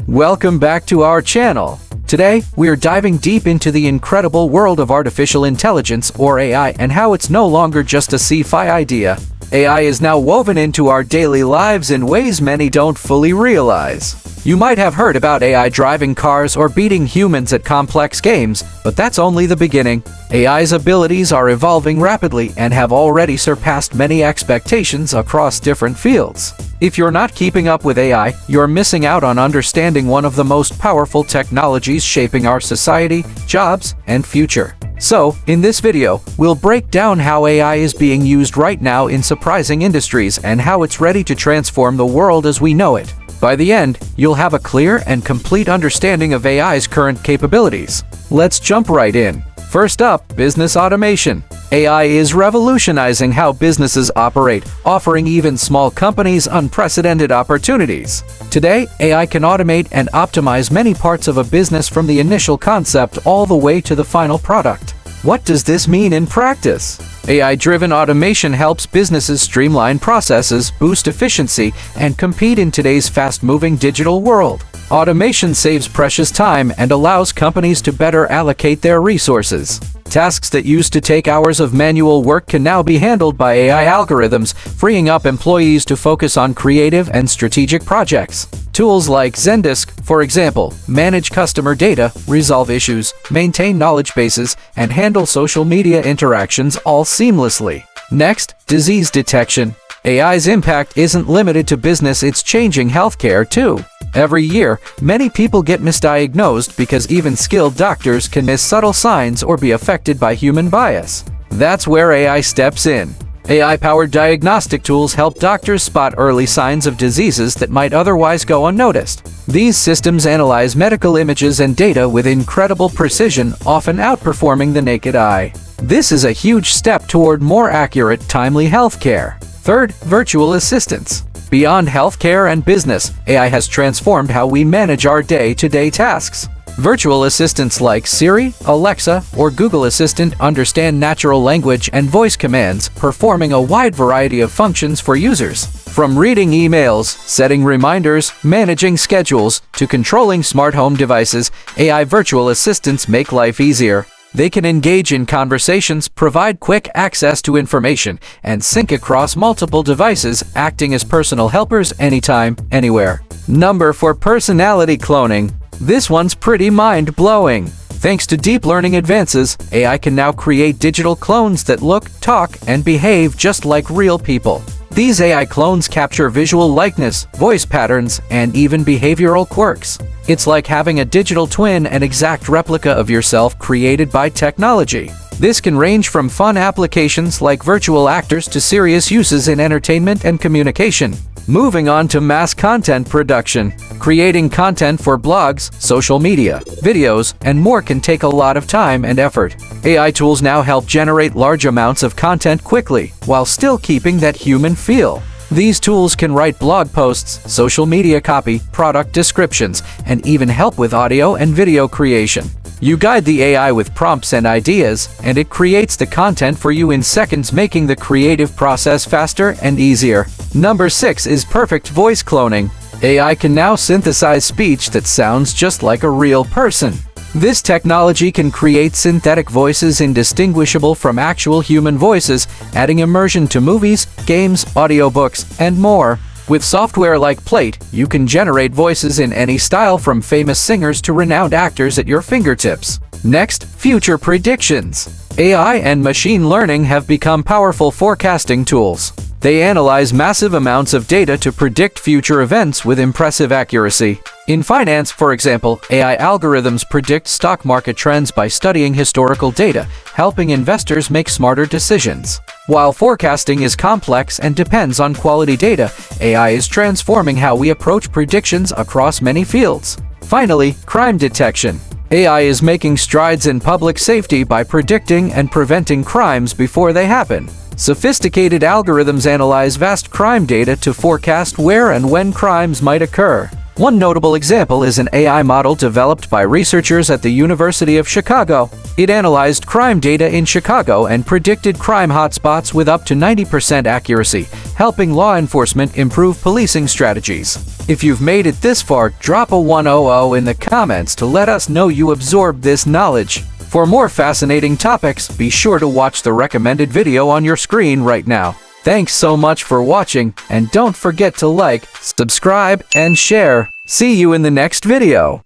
Welcome back to our channel. Today, we are diving deep into the incredible world of artificial intelligence, or AI, and how it's no longer just a sci-fi idea. AI is now woven into our daily lives in ways many don't fully realize. You might have heard about AI driving cars or beating humans at complex games, but that's only the beginning. AI's abilities are evolving rapidly and have already surpassed many expectations across different fields. If you're not keeping up with AI, you're missing out on understanding one of the most powerful technologies shaping our society, jobs, and future. So, in this video, we'll break down how AI is being used right now in surprising industries and how it's ready to transform the world as we know it. By the end, you'll have a clear and complete understanding of AI's current capabilities. Let's jump right in. First up, business automation. AI is revolutionizing how businesses operate, offering even small companies unprecedented opportunities. Today, AI can automate and optimize many parts of a business from the initial concept all the way to the final product. What does this mean in practice? AI-driven automation helps businesses streamline processes, boost efficiency, and compete in today's fast-moving digital world. Automation saves precious time and allows companies to better allocate their resources. Tasks that used to take hours of manual work can now be handled by AI algorithms, freeing up employees to focus on creative and strategic projects. Tools like Zendesk, for example, manage customer data, resolve issues, maintain knowledge bases, and handle social media interactions all seamlessly. Next, disease detection. AI's impact isn't limited to business, it's changing healthcare too. Every year, many people get misdiagnosed because even skilled doctors can miss subtle signs or be affected by human bias. That's where AI steps in. AI-powered diagnostic tools help doctors spot early signs of diseases that might otherwise go unnoticed. These systems analyze medical images and data with incredible precision, often outperforming the naked eye. This is a huge step toward more accurate, timely healthcare. Third, virtual assistants. Beyond healthcare and business, AI has transformed how we manage our day-to-day tasks. Virtual assistants like Siri, Alexa, or Google Assistant understand natural language and voice commands, performing a wide variety of functions for users. From reading emails, setting reminders, managing schedules, to controlling smart home devices, AI virtual assistants make life easier. They can engage in conversations, provide quick access to information, and sync across multiple devices, acting as personal helpers anytime, anywhere. Number 4, personality cloning. This one's pretty mind-blowing. Thanks to deep learning advances, AI can now create digital clones that look, talk, and behave just like real people. These AI clones capture visual likeness, voice patterns, and even behavioral quirks. It's like having a digital twin, an exact replica of yourself created by technology. This can range from fun applications like virtual actors to serious uses in entertainment and communication. Moving on to mass content production. Creating content for blogs, social media, videos, and more can take a lot of time and effort. AI tools now help generate large amounts of content quickly, while still keeping that human feel. These tools can write blog posts, social media copy, product descriptions, and even help with audio and video creation. You guide the AI with prompts and ideas, and it creates the content for you in seconds, making the creative process faster and easier. Number 6 is perfect voice cloning. AI can now synthesize speech that sounds just like a real person. This technology can create synthetic voices indistinguishable from actual human voices, adding immersion to movies, games, audiobooks, and more. With software like Plate, you can generate voices in any style, from famous singers to renowned actors, at your fingertips. Next, future predictions. AI and machine learning have become powerful forecasting tools. They analyze massive amounts of data to predict future events with impressive accuracy. In finance, for example, AI algorithms predict stock market trends by studying historical data, helping investors make smarter decisions. While forecasting is complex and depends on quality data, AI is transforming how we approach predictions across many fields. Finally, crime detection. AI is making strides in public safety by predicting and preventing crimes before they happen. Sophisticated algorithms analyze vast crime data to forecast where and when crimes might occur. One notable example is an AI model developed by researchers at the University of Chicago. It analyzed crime data in Chicago and predicted crime hotspots with up to 90% accuracy, helping law enforcement improve policing strategies. If you've made it this far, drop a 100 in the comments to let us know you absorbed this knowledge. For more fascinating topics, be sure to watch the recommended video on your screen right now. Thanks so much for watching, and don't forget to like, subscribe, and share. See you in the next video.